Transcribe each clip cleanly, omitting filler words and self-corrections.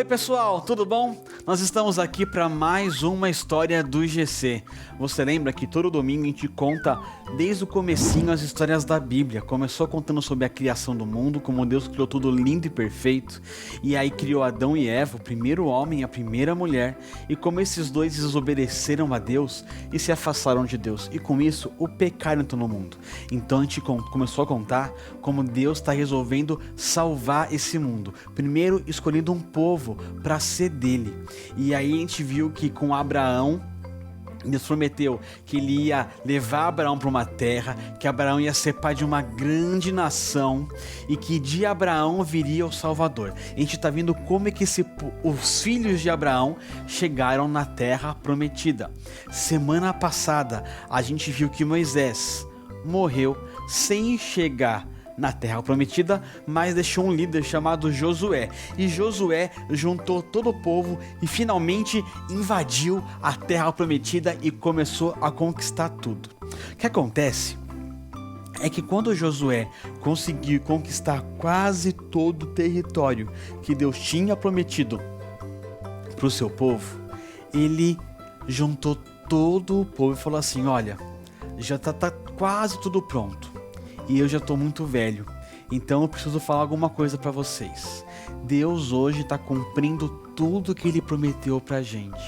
pessoal, tudo bom? Nós estamos aqui para mais uma história do GC. Você lembra que todo domingo a gente conta desde o comecinho as histórias da Bíblia. Começou contando sobre a criação do mundo, como Deus criou tudo lindo e perfeito, e aí criou Adão e Eva, o primeiro homem e a primeira mulher, e como esses dois desobedeceram a Deus e se afastaram de Deus, e com isso o pecado entrou no mundo. Então a gente começou a contar como Deus está resolvendo salvar esse mundo, primeiro escolhendo um povo para ser dele. E aí a gente viu que com Abraão, Deus prometeu que ele ia levar Abraão para uma terra, que Abraão ia ser pai de uma grande nação e que de Abraão viria o Salvador. A gente está vendo como é que os filhos de Abraão chegaram na terra prometida. Semana passada a gente viu que Moisés morreu sem chegar na terra prometida, mas deixou um líder chamado Josué, e Josué juntou todo o povo e finalmente invadiu a terra prometida e começou a conquistar tudo. O que acontece é que quando Josué conseguiu conquistar quase todo o território que Deus tinha prometido para o seu povo, ele juntou todo o povo e falou assim: olha, já tá quase tudo pronto. E eu já estou muito velho, então eu preciso falar alguma coisa para vocês. Deus hoje está cumprindo tudo que Ele prometeu para a gente.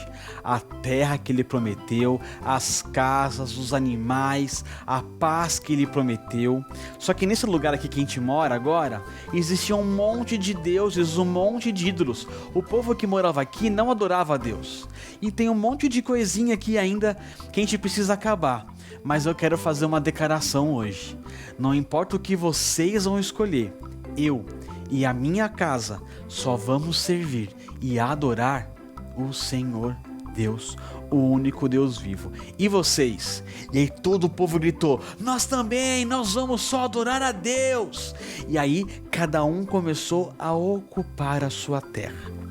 A terra que Ele prometeu, as casas, os animais, a paz que Ele prometeu. Só que nesse lugar aqui que a gente mora agora, existia um monte de deuses, um monte de ídolos. O povo que morava aqui não adorava a Deus. E tem um monte de coisinha aqui ainda que a gente precisa acabar. Mas eu quero fazer uma declaração hoje. Não importa o que vocês vão escolher, eu e a minha casa só vamos servir e adorar o Senhor Deus, o único Deus vivo. E vocês? E aí todo o povo gritou: nós também, nós vamos só adorar a Deus. E aí cada um começou a ocupar a sua terra.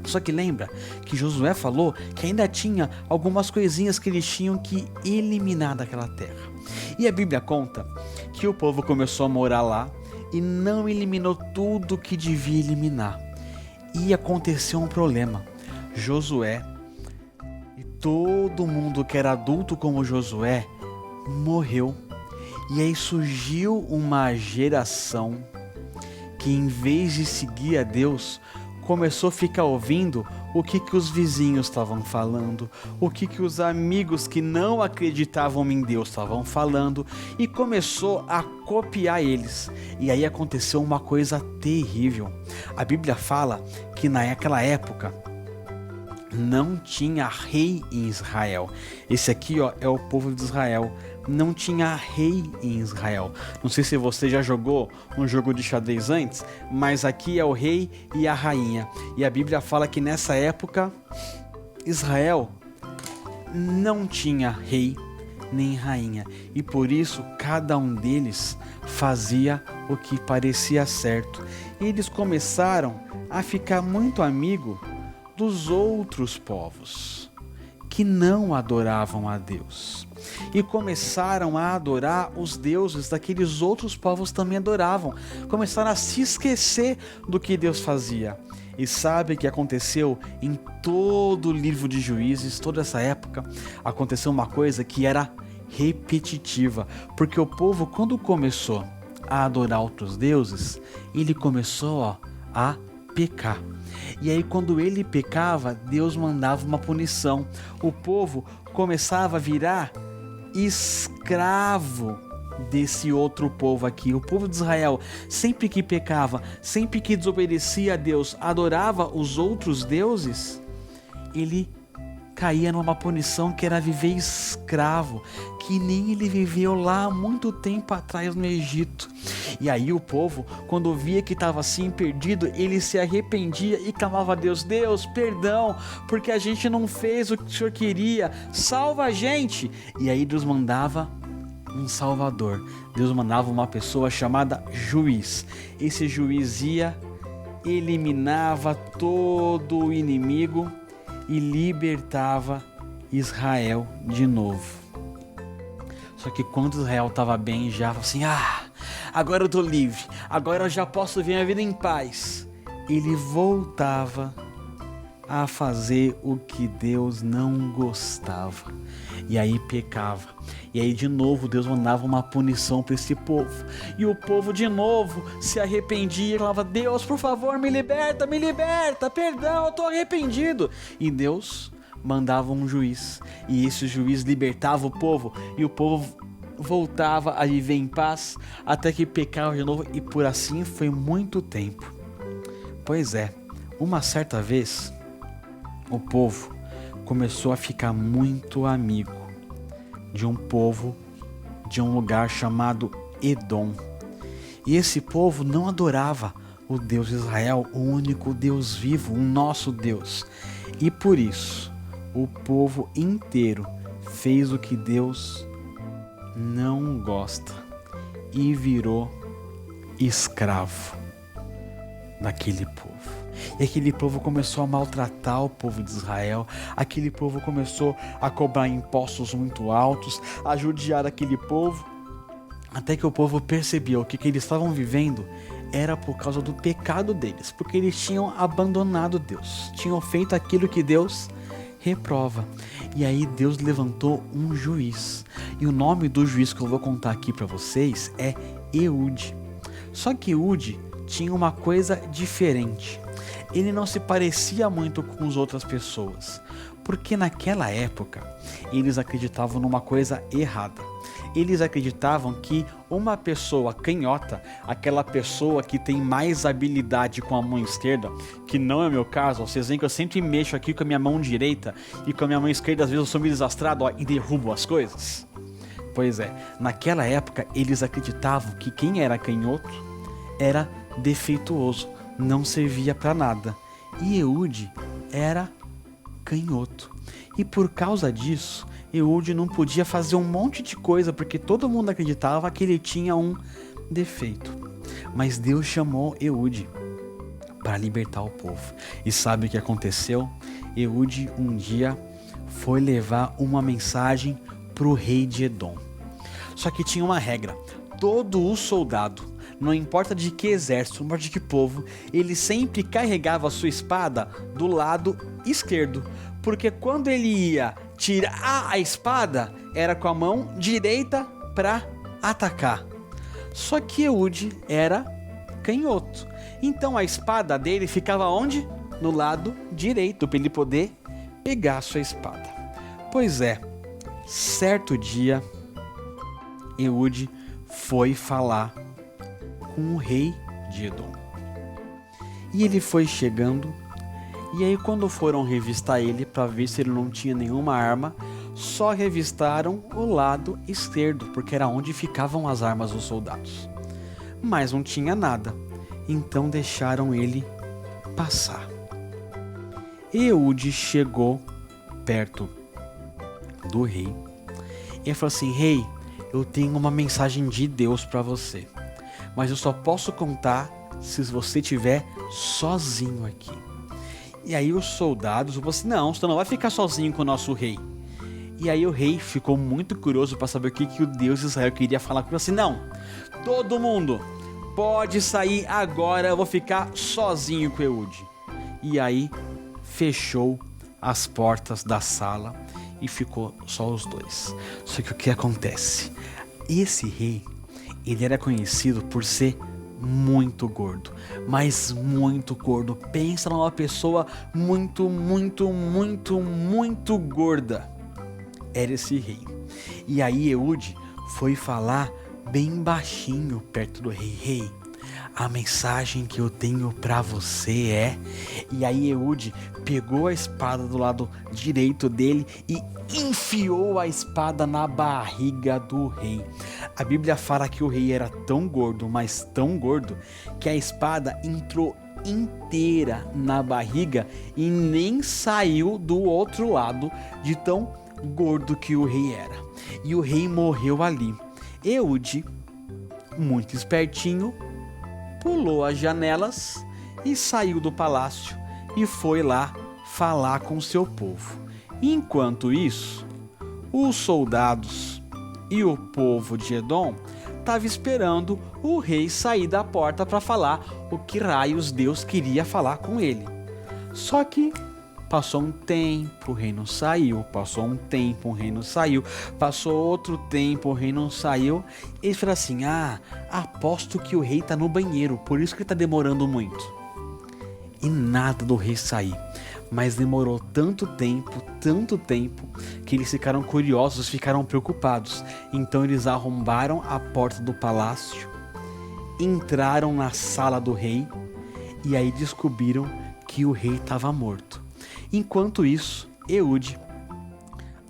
Só que lembra que Josué falou que ainda tinha algumas coisinhas que eles tinham que eliminar daquela terra. E a Bíblia conta que o povo começou a morar lá e não eliminou tudo que devia eliminar. E aconteceu um problema. Josué e todo mundo que era adulto como Josué morreu. E aí surgiu uma geração que, em vez de seguir a Deus, começou a ficar ouvindo o que os vizinhos estavam falando, o que os amigos que não acreditavam em Deus estavam falando, e começou a copiar eles. E aí aconteceu uma coisa terrível. A Bíblia fala que naquela época não tinha rei em Israel. Esse aqui, é o povo de Israel. Não tinha rei em Israel. Não sei se você já jogou um jogo de xadrez antes, mas aqui é o rei e a rainha. E a Bíblia fala que nessa época Israel não tinha rei nem rainha. E por isso cada um deles fazia o que parecia certo. E eles começaram a ficar muito amigo dos outros povos que não adoravam a Deus e começaram a adorar os deuses daqueles outros povos também adoravam. Começaram a se esquecer do que Deus fazia. E sabe o que aconteceu em todo o livro de Juízes? Toda essa época aconteceu uma coisa que era repetitiva, porque o povo, quando começou a adorar outros deuses, ele começou a pecar. E aí quando ele pecava, Deus mandava uma punição. O povo começava a virar escravo desse outro povo aqui. O povo de Israel, sempre que pecava, sempre que desobedecia a Deus, adorava os outros deuses, ele caía numa punição que era viver escravo, que nem ele viveu lá há muito tempo atrás no Egito. E aí o povo, quando via que estava assim perdido, ele se arrependia e clamava a Deus: Deus, perdão, porque a gente não fez o que o Senhor queria, salva a gente. E aí Deus mandava um salvador. Deus mandava uma pessoa chamada juiz. Esse juiz ia, eliminava todo o inimigo e libertava Israel de novo. Só que quando Israel estava bem, já falou assim: agora eu estou livre, agora eu já posso viver a vida em paz. Ele voltava a fazer o que Deus não gostava. E aí pecava. E aí de novo Deus mandava uma punição para esse povo. E o povo de novo se arrependia e falava: Deus, por favor, me liberta, perdão, eu estou arrependido. E Deus mandava um juiz. E esse juiz libertava o povo. E o povo voltava a viver em paz até que pecava de novo. E por assim foi muito tempo. Pois é, uma certa vez o povo começou a ficar muito amigo de um povo de um lugar chamado Edom. E esse povo não adorava o Deus Israel, o único Deus vivo, o nosso Deus. E por isso o povo inteiro fez o que Deus não gosta e virou escravo daquele povo. E aquele povo começou a maltratar o povo de Israel. Aquele povo começou a cobrar impostos muito altos, a judiar aquele povo, até que o povo percebeu que o que eles estavam vivendo era por causa do pecado deles, porque eles tinham abandonado Deus, tinham feito aquilo que Deus reprova. E aí Deus levantou um juiz, e o nome do juiz que eu vou contar aqui para vocês é Eude. Só que Eude tinha uma coisa diferente. Ele não se parecia muito com as outras pessoas, porque naquela época eles acreditavam numa coisa errada. Eles acreditavam que uma pessoa canhota, aquela pessoa que tem mais habilidade com a mão esquerda, que não é o meu caso, vocês veem que eu sempre mexo aqui com a minha mão direita e com a minha mão esquerda às vezes eu sou meio desastrado, e derrubo as coisas. Pois é, naquela época eles acreditavam que quem era canhoto era defeituoso, não servia para nada. E Eude era canhoto. E por causa disso, Eude não podia fazer um monte de coisa, porque todo mundo acreditava que ele tinha um defeito. Mas Deus chamou Eude para libertar o povo. E sabe o que aconteceu? Eude um dia foi levar uma mensagem para o rei de Edom. Só que tinha uma regra: todo o soldado, não importa de que exército, não importa de que povo, ele sempre carregava a sua espada do lado esquerdo, porque quando ele ia tirar a espada, era com a mão direita para atacar. Só que Eude era canhoto, então a espada dele ficava onde? No lado direito, para ele poder pegar a sua espada. Pois é, certo dia, Eude foi falar com o rei de Edom. E ele foi chegando, e aí quando foram revistar ele para ver se ele não tinha nenhuma arma, só revistaram o lado esquerdo, porque era onde ficavam as armas dos soldados. Mas não tinha nada, então deixaram ele passar. Eude chegou perto do rei e falou assim: rei, eu tenho uma mensagem de Deus para você, mas eu só posso contar se você estiver sozinho aqui. E aí os soldados falaram assim: não, você não vai ficar sozinho com o nosso rei. E aí o rei ficou muito curioso para saber o que o Deus de Israel queria falar com ele. Assim: não, todo mundo pode sair agora, eu vou ficar sozinho com Eude. E aí fechou as portas da sala e ficou só os dois. Só que o que acontece? Esse rei, ele era conhecido por ser muito gordo, mas muito gordo. Pensa numa pessoa muito gorda. Era esse rei. E aí Eude foi falar bem baixinho perto do rei: rei, a mensagem que eu tenho pra você é... E aí Eude pegou a espada do lado direito dele e enfiou a espada na barriga do rei. A Bíblia fala que o rei era tão gordo, mas tão gordo, que a espada entrou inteira na barriga e nem saiu do outro lado, de tão gordo que o rei era. E o rei morreu ali. Eude, muito espertinho, pulou as janelas e saiu do palácio e foi lá falar com seu povo. Enquanto isso, os soldados e o povo de Edom estavam esperando o rei sair da porta para falar o que raios Deus queria falar com ele. Só que Passou um tempo, o rei não saiu. Passou um tempo, o rei não saiu. Passou outro tempo, o rei não saiu. Eles falaram assim: aposto que o rei tá no banheiro, por isso que tá demorando muito. E nada do rei sair. Mas demorou tanto tempo, que eles ficaram curiosos, ficaram preocupados. Então eles arrombaram a porta do palácio, entraram na sala do rei e aí descobriram que o rei estava morto. Enquanto isso, Eude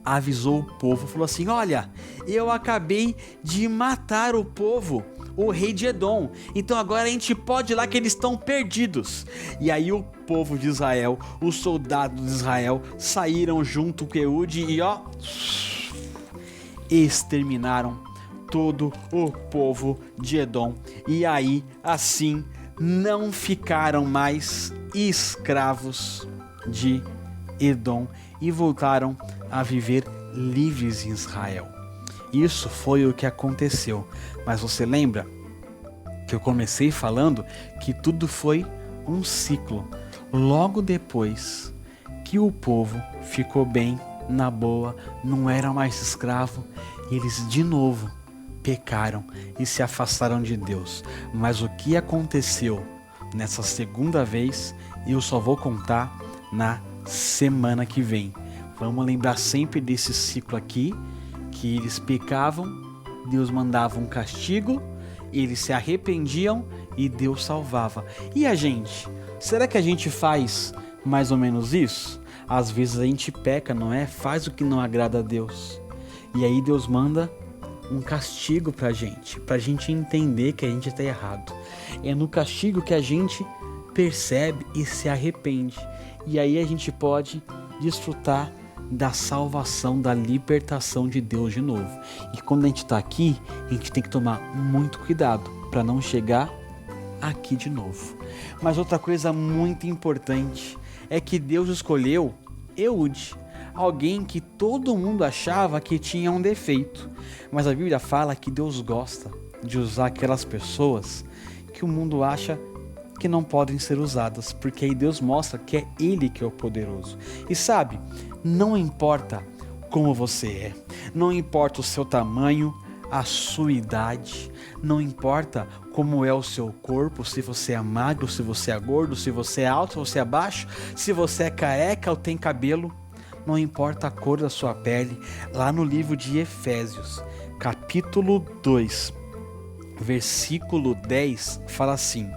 avisou o povo, falou assim: olha, eu acabei de matar o povo, o rei de Edom, então agora a gente pode ir lá que eles estão perdidos. E aí o povo de Israel, os soldados de Israel saíram junto com Eude e exterminaram todo o povo de Edom. E aí assim não ficaram mais escravos de Edom e voltaram a viver livres em Israel. Isso foi o que aconteceu. Mas você lembra que eu comecei falando que tudo foi um ciclo. Logo depois que o povo ficou bem, na boa, não era mais escravo, eles de novo pecaram e se afastaram de Deus. Mas o que aconteceu nessa segunda vez, eu só vou contar na semana que vem. Vamos lembrar sempre desse ciclo aqui, que eles pecavam, Deus mandava um castigo, eles se arrependiam e Deus salvava. E a gente? Será que a gente faz mais ou menos isso? Às vezes a gente peca, não é? Faz o que não agrada a Deus. E aí Deus manda um castigo pra gente entender que a gente está errado. É no castigo que a gente percebe e se arrepende. E aí a gente pode desfrutar da salvação, da libertação de Deus de novo. E quando a gente está aqui, a gente tem que tomar muito cuidado para não chegar aqui de novo. Mas outra coisa muito importante é que Deus escolheu Eude, alguém que todo mundo achava que tinha um defeito. Mas a Bíblia fala que Deus gosta de usar aquelas pessoas que o mundo acha que não podem ser usadas, porque aí Deus mostra que é Ele que é o poderoso. E sabe, não importa como você é, não importa o seu tamanho, a sua idade, não importa como é o seu corpo, se você é magro, se você é gordo, se você é alto, se você é baixo, se você é careca ou tem cabelo, não importa a cor da sua pele. Lá no livro de Efésios, capítulo 2, versículo 10, fala assim: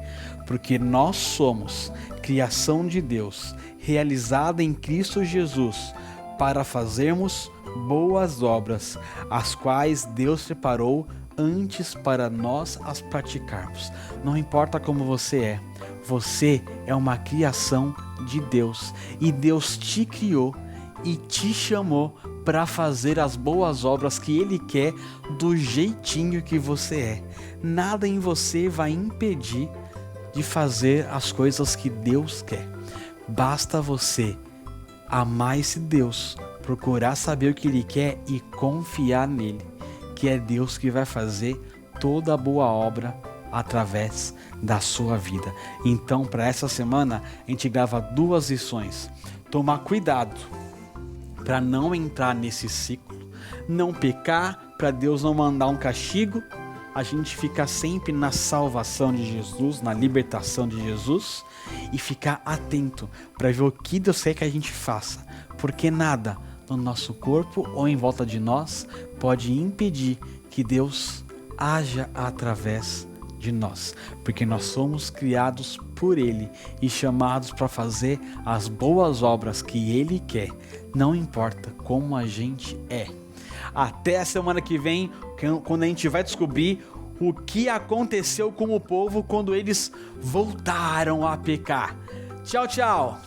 porque nós somos criação de Deus, realizada em Cristo Jesus, para fazermos boas obras, as quais Deus preparou antes para nós as praticarmos. Não importa como você é uma criação de Deus, e Deus te criou e te chamou para fazer as boas obras que Ele quer do jeitinho que você é. Nada em você vai impedir de fazer as coisas que Deus quer. Basta você amar esse Deus, procurar saber o que Ele quer e confiar nele, que é Deus que vai fazer toda a boa obra através da sua vida. Então, para essa semana, a gente grava 2 lições. Tomar cuidado para não entrar nesse ciclo, não pecar, para Deus não mandar um castigo, a gente ficar sempre na salvação de Jesus, na libertação de Jesus, e ficar atento para ver o que Deus quer que a gente faça, porque nada no nosso corpo ou em volta de nós pode impedir que Deus haja através de nós, porque nós somos criados por Ele e chamados para fazer as boas obras que Ele quer, não importa como a gente é. Até a semana que vem, quando a gente vai descobrir o que aconteceu com o povo quando eles voltaram a pecar. Tchau, tchau!